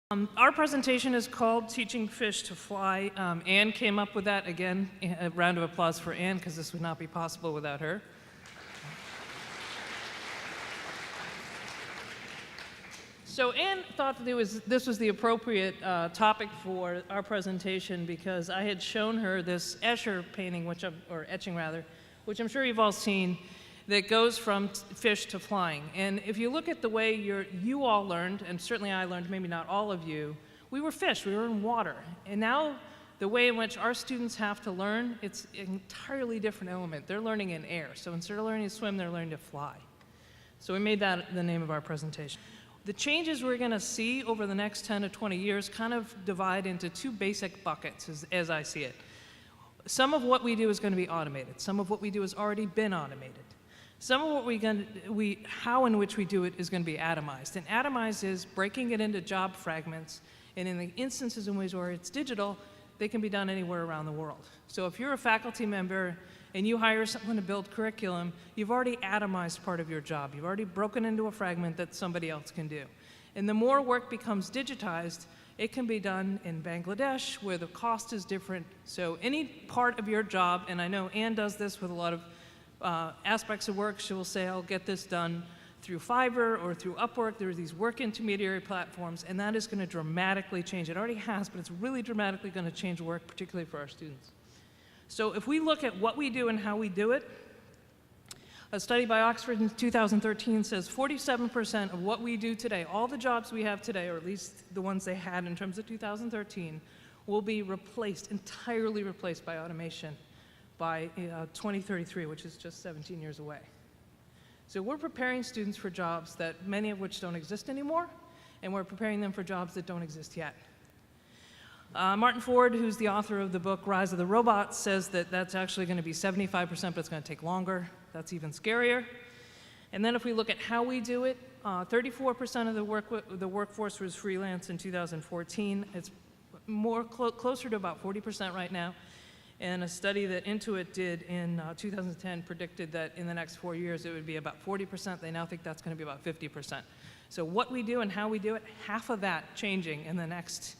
Our presentation is called Teaching Fish to Fly. Anne came up with that. Again, a round of applause for Anne, because this would not be possible without her. So Anne thought that this was the appropriate topic for our presentation because I had shown her this Escher painting, or etching rather, which I'm sure you've all seen, that goes from fish to flying. And if you look at the way you all learned, and certainly I learned, maybe not all of you, we were fish, we were in water. And now the way in which our students have to learn, it's an entirely different element. They're learning in air. So instead of learning to swim, they're learning to fly. So we made that the name of our presentation. The changes we're going to see over the next 10 to 20 years kind of divide into two basic buckets as I see it. Some of what we do is going to be automated. Some of what we do has already been automated. Some of what how in which we do it is going to be atomized. And atomized is breaking it into job fragments. And in the instances in which where it's digital, they can be done anywhere around the world. So if you're a faculty member and you hire someone to build curriculum, you've already atomized part of your job. You've already broken into a fragment that somebody else can do. And the more work becomes digitized, it can be done in Bangladesh, where the cost is different. So any part of your job, and I know Anne does this with a lot of aspects of work, she will say, I'll get this done through Fiverr or through Upwork. There are these work intermediary platforms, and that is going to dramatically change. It already has, but it's really dramatically going to change work, particularly for our students. So if we look at what we do and how we do it, a study by Oxford in 2013 says 47% of what we do today, all the jobs we have today, or at least the ones they had in terms of 2013, will be replaced, entirely replaced by automation by 2033, which is just 17 years away. So we're preparing students for jobs that many of which don't exist anymore, and we're preparing them for jobs that don't exist yet. Martin Ford, who's the author of the book Rise of the Robots, says that that's actually going to be 75%, but it's going to take longer. That's even scarier. And then if we look at how we do it, 34% of the workforce was freelance in 2014. It's closer to about 40% right now. And a study that Intuit did in 2010 predicted that in the next 4 years it would be about 40%. They now think that's going to be about 50%. So what we do and how we do it, half of that changing in the next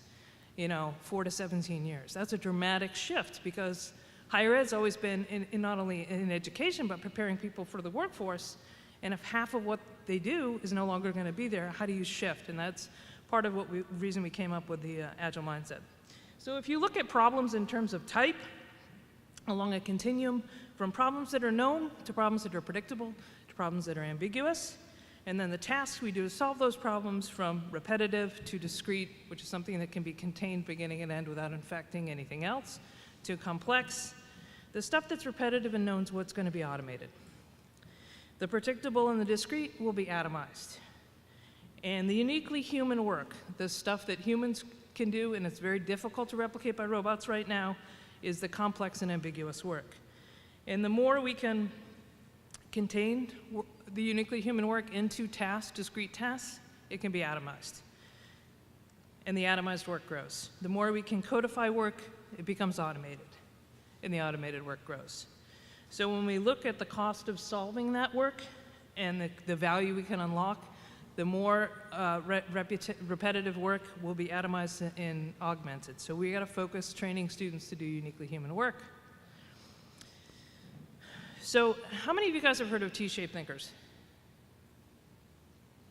4 to 17 years. That's a dramatic shift because higher ed's always been not only in education but preparing people for the workforce. And if half of what they do is no longer going to be there, how do you shift? And that's part of the reason we came up with the Agile mindset. So if you look at problems in terms of type, along a continuum from problems that are known to problems that are predictable to problems that are ambiguous. And then the tasks we do to solve those problems from repetitive to discrete, which is something that can be contained beginning and end without infecting anything else, to complex. The stuff that's repetitive and known is what's going to be automated. The predictable and the discrete will be atomized. And the uniquely human work, the stuff that humans can do and it's very difficult to replicate by robots right now, is the complex and ambiguous work. And the more we can contain the uniquely human work into tasks, discrete tasks, it can be atomized. And the atomized work grows. The more we can codify work, it becomes automated, and the automated work grows. So when we look at the cost of solving that work and the value we can unlock, the more repetitive work will be atomized and augmented. So we got to focus training students to do uniquely human work. So how many of you guys have heard of T-shaped thinkers?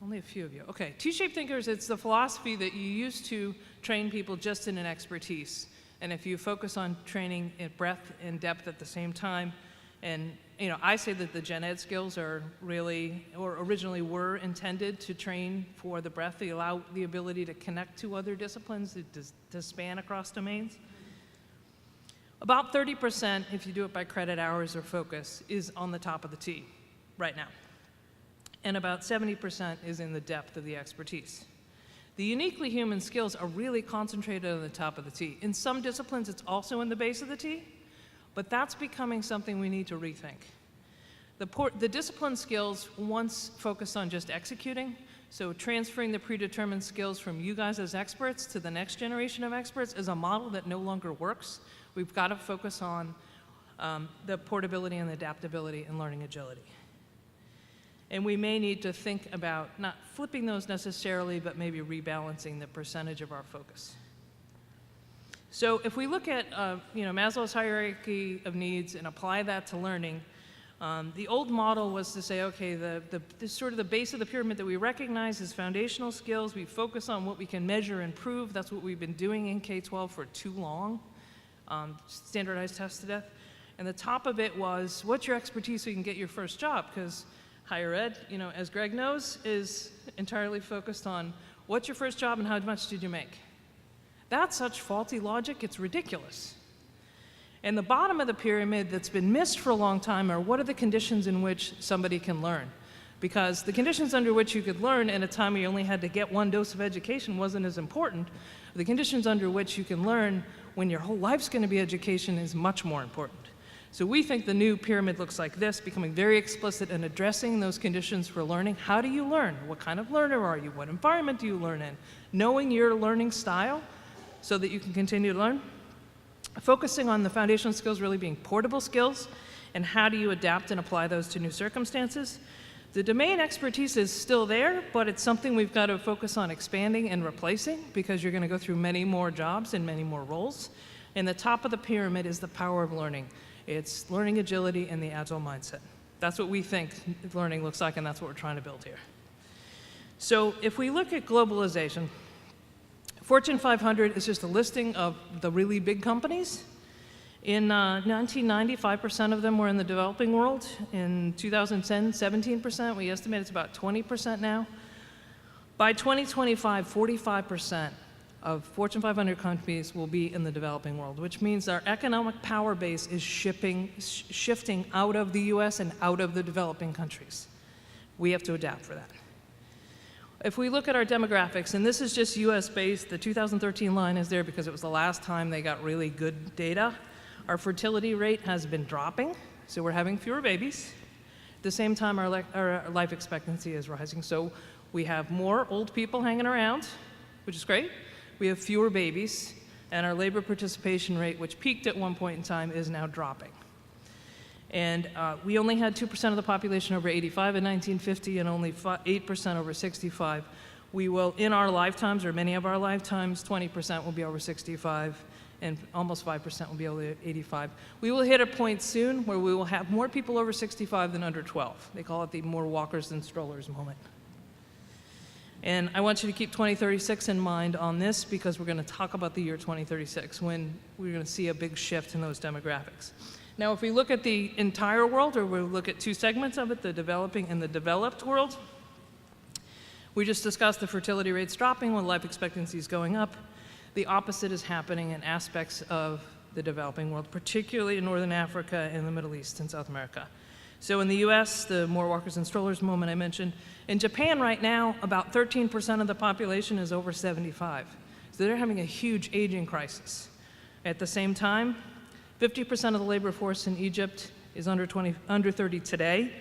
Only a few of you. Okay, T-shaped thinkers, it's the philosophy that you use to train people just in an expertise. And if you focus on training in breadth and depth at the same time, and I say that the gen ed skills are really, or originally were intended to train for the breadth. They allow the ability to connect to other disciplines, to span across domains. About 30%, if you do it by credit hours or focus, is on the top of the T right now. And about 70% is in the depth of the expertise. The uniquely human skills are really concentrated on the top of the T. In some disciplines, it's also in the base of the T. But that's becoming something we need to rethink. The discipline skills once focused on just executing, so transferring the predetermined skills from you guys as experts to the next generation of experts is a model that no longer works. We've got to focus on the portability and the adaptability and learning agility. And we may need to think about not flipping those necessarily, but maybe rebalancing the percentage of our focus. So if we look at Maslow's hierarchy of needs and apply that to learning, the old model was to say, okay, the sort of the base of the pyramid that we recognize is foundational skills. We focus on what we can measure and prove. That's what we've been doing in K-12 for too long, standardized tests to death. And the top of it was, what's your expertise so you can get your first job? Because higher ed, as Greg knows, is entirely focused on what's your first job and how much did you make? That's such faulty logic, it's ridiculous. And the bottom of the pyramid that's been missed for a long time are what are the conditions in which somebody can learn? Because the conditions under which you could learn at a time where you only had to get one dose of education wasn't as important. The conditions under which you can learn when your whole life's going to be education is much more important. So we think the new pyramid looks like this, becoming very explicit and addressing those conditions for learning. How do you learn? What kind of learner are you? What environment do you learn in? Knowing your learning style so that you can continue to learn. Focusing on the foundational skills really being portable skills, and how do you adapt and apply those to new circumstances. The domain expertise is still there, but it's something we've got to focus on expanding and replacing because you're going to go through many more jobs and many more roles. And the top of the pyramid is the power of learning. It's learning agility and the Agile mindset. That's what we think learning looks like, and that's what we're trying to build here. So if we look at globalization, Fortune 500 is just a listing of the really big companies. In 1990, 5% of them were in the developing world. In 2010, 17%. We estimate it's about 20% now. By 2025, 45% of Fortune 500 companies will be in the developing world, which means our economic power base is shifting out of the US and out of the developing countries. We have to adapt for that. If we look at our demographics, and this is just US based, the 2013 line is there because it was the last time they got really good data. Our fertility rate has been dropping, so we're having fewer babies. At the same time, our life expectancy is rising, so we have more old people hanging around, which is great. We have fewer babies, and our labor participation rate, which peaked at one point in time, is now dropping. And we only had 2% of the population over 85 in 1950 and only 8% over 65. We will, in our lifetimes, or many of our lifetimes, 20% will be over 65 and almost 5% will be over 85. We will hit a point soon where we will have more people over 65 than under 12. They call it the more walkers than strollers moment. And I want you to keep 2036 in mind on this because we're going to talk about the year 2036 when we're going to see a big shift in those demographics. Now, if we look at the entire world, or we look at two segments of it, the developing and the developed world, we just discussed the fertility rates dropping while life expectancy is going up. The opposite is happening in aspects of the developing world, particularly in Northern Africa and the Middle East and South America. So in the US, the more walkers and strollers moment I mentioned. In Japan right now, about 13% of the population is over 75. So they're having a huge aging crisis. At the same time, 50% of the labor force in Egypt is under 30 today,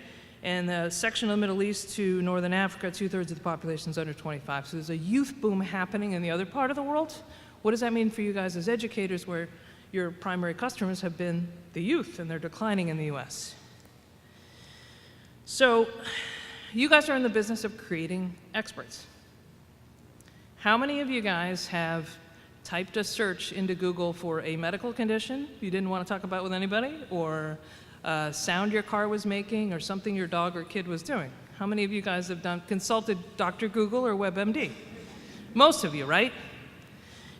and the section of the Middle East to Northern Africa, 2/3 of the population is under 25. So there's a youth boom happening in the other part of the world. What does that mean for you guys as educators where your primary customers have been the youth and they're declining in the US? So you guys are in the business of creating experts. How many of you guys have typed a search into Google for a medical condition you didn't want to talk about with anybody, or a sound your car was making, or something your dog or kid was doing? How many of you guys have consulted Dr. Google or WebMD? Most of you, right?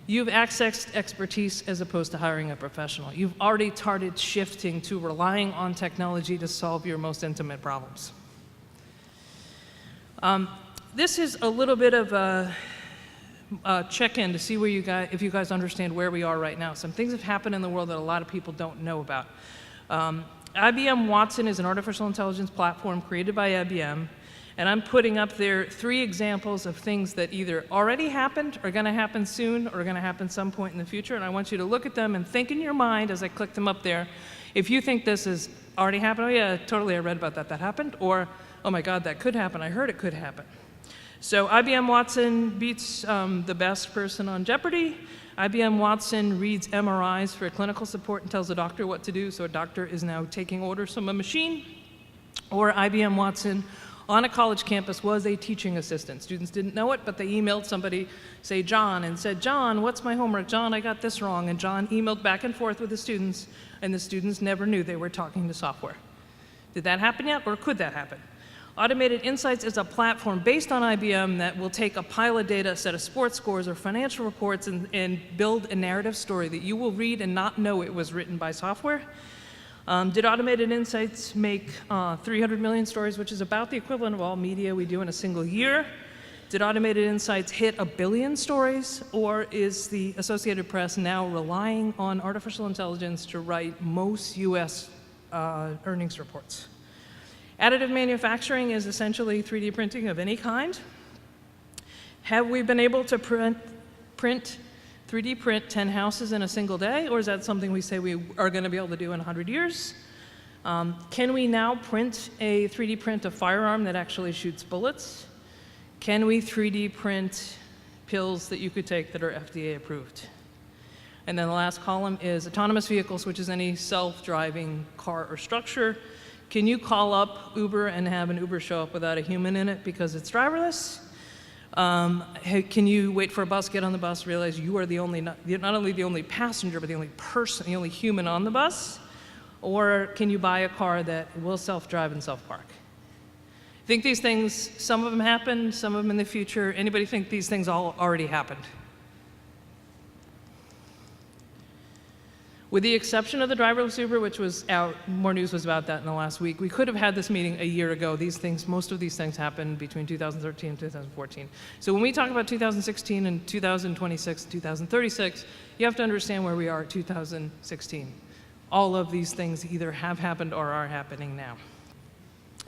You've accessed expertise as opposed to hiring a professional. You've already started shifting to relying on technology to solve your most intimate problems. This is a little bit of a check-in to see where if you guys understand where we are right now. Some things have happened in the world that a lot of people don't know about. IBM Watson is an artificial intelligence platform created by IBM, and I'm putting up there 3 examples of things that either already happened, are going to happen soon, or are going to happen some point in the future, and I want you to look at them and think in your mind as I click them up there. If you think this has already happened, oh yeah, totally, I read about that, that happened, or oh my God, that could happen, I heard it could happen. So IBM Watson beats the best person on Jeopardy. IBM Watson reads MRIs for clinical support and tells the doctor what to do, so a doctor is now taking orders from a machine. Or IBM Watson on a college campus was a teaching assistant. Students didn't know it, but they emailed somebody, say John, and said, John, what's my homework? John, I got this wrong. And John emailed back and forth with the students, and the students never knew they were talking to software. Did that happen yet, or could that happen? Automated Insights is a platform based on IBM that will take a pile of data, a set of sports scores or financial reports, and build a narrative story that you will read and not know it was written by software. Did Automated Insights make 300 million stories, which is about the equivalent of all media we do in a single year? Did Automated Insights hit 1 billion stories, or is the Associated Press now relying on artificial intelligence to write most US earnings reports? Additive manufacturing is essentially 3D printing of any kind. Have we been able to 3D print 10 houses in a single day, or is that something we say we are going to be able to do in 100 years? Can we now print a 3D print a firearm that actually shoots bullets? Can we 3D print pills that you could take that are FDA approved? And then the last column is autonomous vehicles, which is any self-driving car or structure. Can you call up Uber and have an Uber show up without a human in it because it's driverless? Can you wait for a bus, get on the bus, realize you are not only the only passenger, but the only person, the only human on the bus? Or can you buy a car that will self-drive and self-park? I think these things, some of them happened, some of them in the future. Anybody think these things all already happened? With the exception of the driverless Uber, which was out, more news was about that in the last week. We could have had this meeting a year ago. Most of these things happened between 2013 and 2014. So when we talk about 2016 and 2026 and 2036, you have to understand where we are at 2016. All of these things either have happened or are happening now.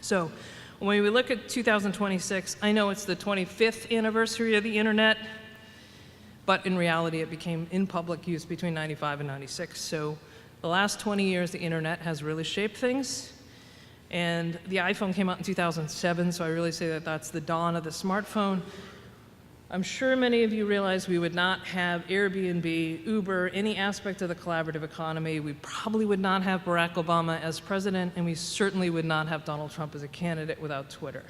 So when we look at 2026, I know it's the 25th anniversary of the internet, but in reality, it became in public use between 95 and 96. So the last 20 years, the internet has really shaped things. And the iPhone came out in 2007, so I really say that that's the dawn of the smartphone. I'm sure many of you realize we would not have Airbnb, Uber, any aspect of the collaborative economy. We probably would not have Barack Obama as president, and we certainly would not have Donald Trump as a candidate without Twitter.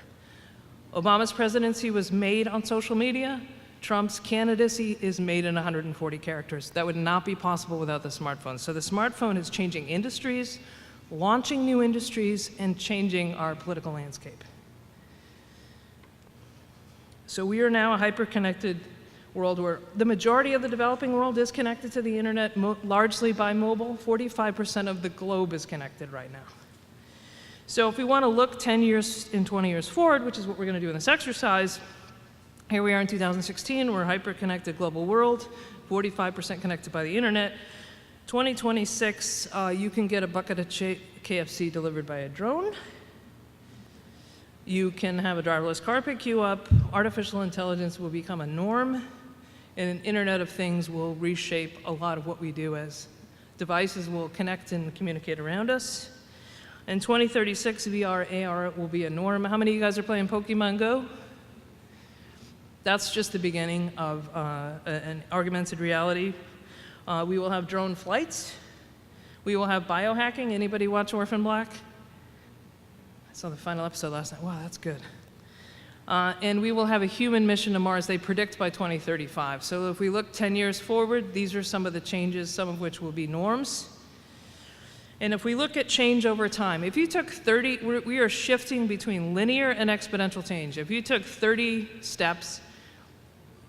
Obama's presidency was made on social media. Trump's candidacy is made in 140 characters. That would not be possible without the smartphone. So the smartphone is changing industries, launching new industries, and changing our political landscape. So we are now a hyper-connected world where the majority of the developing world is connected to the internet, largely by mobile. 45% of the globe is connected right now. So if we want to look 10 years and 20 years forward, which is what we're going to do in this exercise, here we are in 2016, we're a hyper-connected global world, 45% connected by the internet. 2026, you can get a bucket of KFC delivered by a drone. You can have a driverless car pick you up. Artificial intelligence will become a norm, and an Internet of Things will reshape a lot of what we do as devices will connect and communicate around us. In 2036, VR, AR will be a norm. How many of you guys are playing Pokemon Go? That's just the beginning of an augmented reality. We will have drone flights. We will have biohacking. Anybody watch Orphan Black? I saw the final episode last night. Wow, that's good. And we will have a human mission to Mars, they predict, by 2035. So if we look 10 years forward, these are some of the changes, some of which will be norms. And if we look at change over time, if you took 30, we are shifting between linear and exponential change. If you took 30 steps,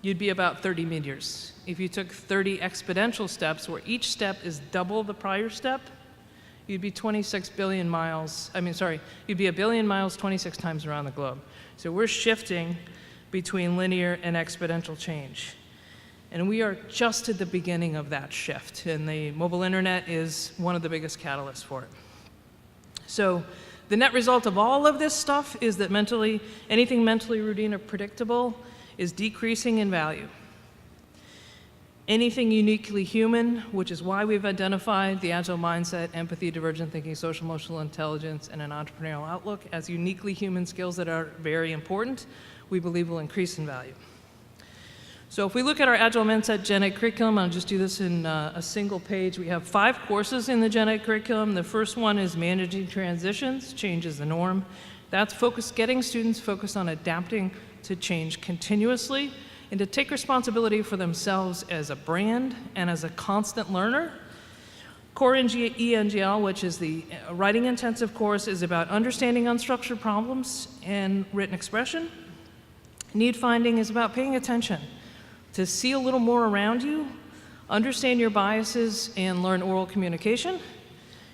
you'd be about 30 meteors. If you took 30 exponential steps, where each step is double the prior step, you'd be 26 billion miles, you'd be 1 billion miles 26 times around the globe. So we're shifting between linear and exponential change. And we are just at the beginning of that shift, and the mobile internet is one of the biggest catalysts for it. So the net result of all of this stuff is that anything mentally routine or predictable is decreasing in value. Anything uniquely human, which is why we've identified the Agile mindset, empathy, divergent thinking, social emotional intelligence, and an entrepreneurial outlook as uniquely human skills that are very important, we believe will increase in value. So if we look at our Agile mindset Gen Ed curriculum, I'll just do this in a single page. We have 5 courses in the Gen Ed curriculum. The first one is Managing Transitions, Change is the Norm. That's getting students focused on adapting to change continuously and to take responsibility for themselves as a brand and as a constant learner. Core ENGL, which is the writing intensive course, is about understanding unstructured problems and written expression. Need finding is about paying attention to see a little more around you, understand your biases, and learn oral communication.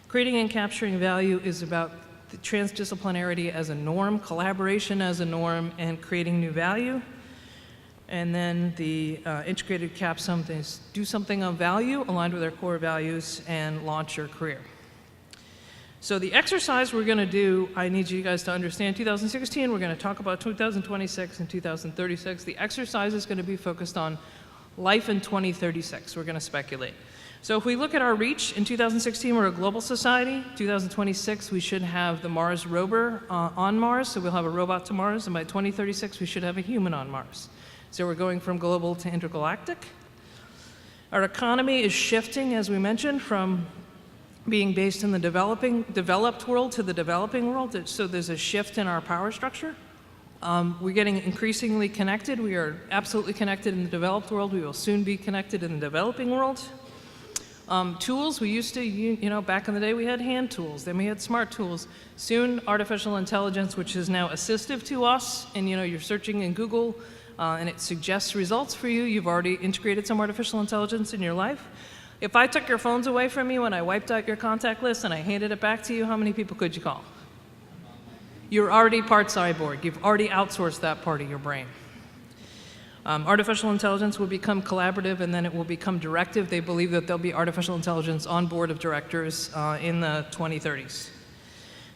Creating and capturing value is about the transdisciplinarity as a norm, collaboration as a norm, and creating new value. And then the integrated CAPSUM is do something of value aligned with our core values and launch your career. So the exercise we're going to do, I need you guys to understand 2016. We're going to talk about 2026 and 2036. The exercise is going to be focused on life in 2036. We're going to speculate. So if we look at our reach, in 2016, we're a global society. 2026, we should have the Mars rover on Mars, so we'll have a robot to Mars, and by 2036, we should have a human on Mars. So we're going from global to intergalactic. Our economy is shifting, as we mentioned, from being based in the developed world to the developing world. So there's a shift in our power structure. We're getting increasingly connected. We are absolutely connected in the developed world. We will soon be connected in the developing world. Tools, we used to, back in the day we had hand tools, then we had smart tools. Soon artificial intelligence, which is now assistive to us, and you're searching in Google and it suggests results for you. You've already integrated some artificial intelligence in your life. If I took your phones away from you and I wiped out your contact list and I handed it back to you, how many people could you call? You're already part cyborg. You've already outsourced that part of your brain. Artificial intelligence will become collaborative and then it will become directive. They believe that there'll be artificial intelligence on board of directors in the 2030s.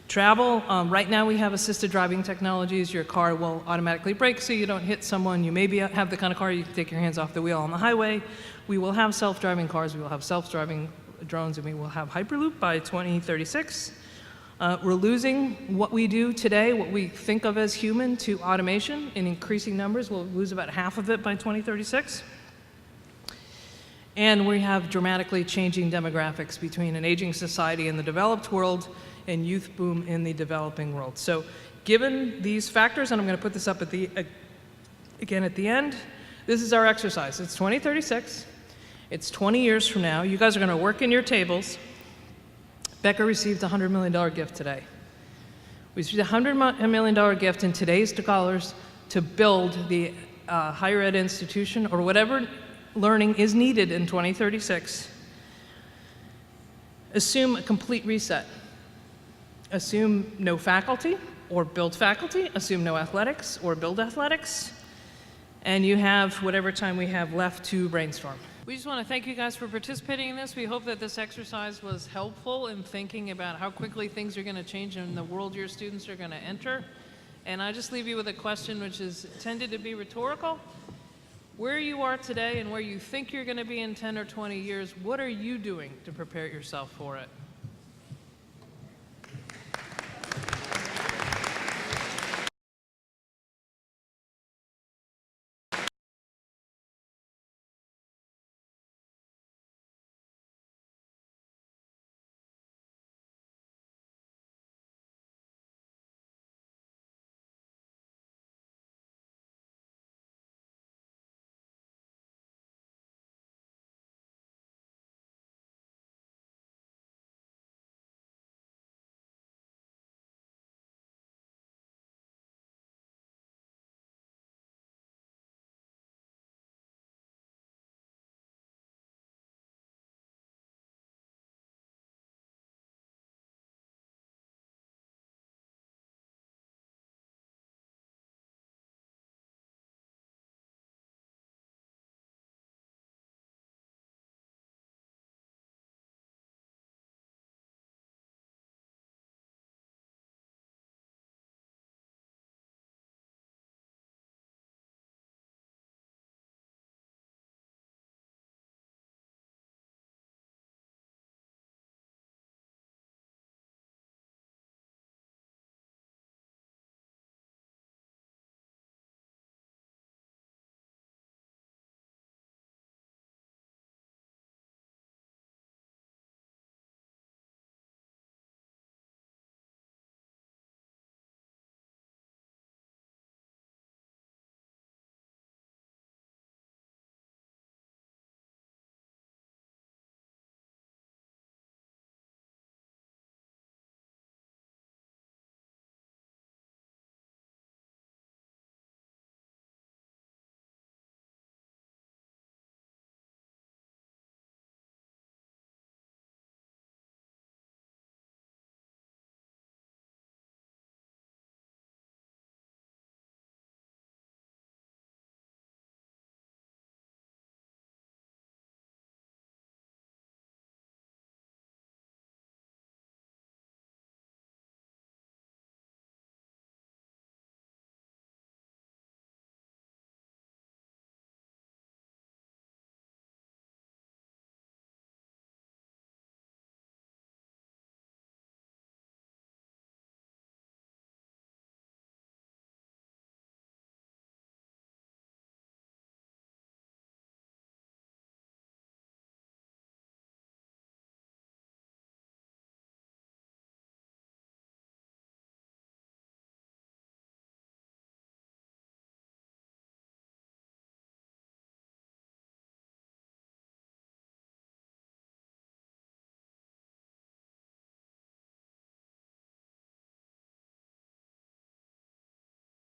Travel, right now we have assisted driving technologies. Your car will automatically brake so you don't hit someone. You maybe have the kind of car you can take your hands off the wheel on the highway. We will have self-driving cars, we will have self-driving drones, and we will have Hyperloop by 2036. We're losing what we do today, what we think of as human, to automation in increasing numbers. We'll lose about half of it by 2036. And we have dramatically changing demographics between an aging society in the developed world and youth boom in the developing world. So given these factors, and I'm going to put this up again at the end, this is our exercise. It's 2036. It's 20 years from now. You guys are going to work in your tables. Becca received a $100 million gift today. We received a $100 million gift in today's dollars to build the higher ed institution or whatever learning is needed in 2036. Assume a complete reset. Assume no faculty or build faculty. Assume no athletics or build athletics. And you have whatever time we have left to brainstorm. We just want to thank you guys for participating in this. We hope that this exercise was helpful in thinking about how quickly things are going to change in the world your students are going to enter. And I just leave you with a question which is tended to be rhetorical. Where you are today and where you think you're going to be in 10 or 20 years, what are you doing to prepare yourself for it?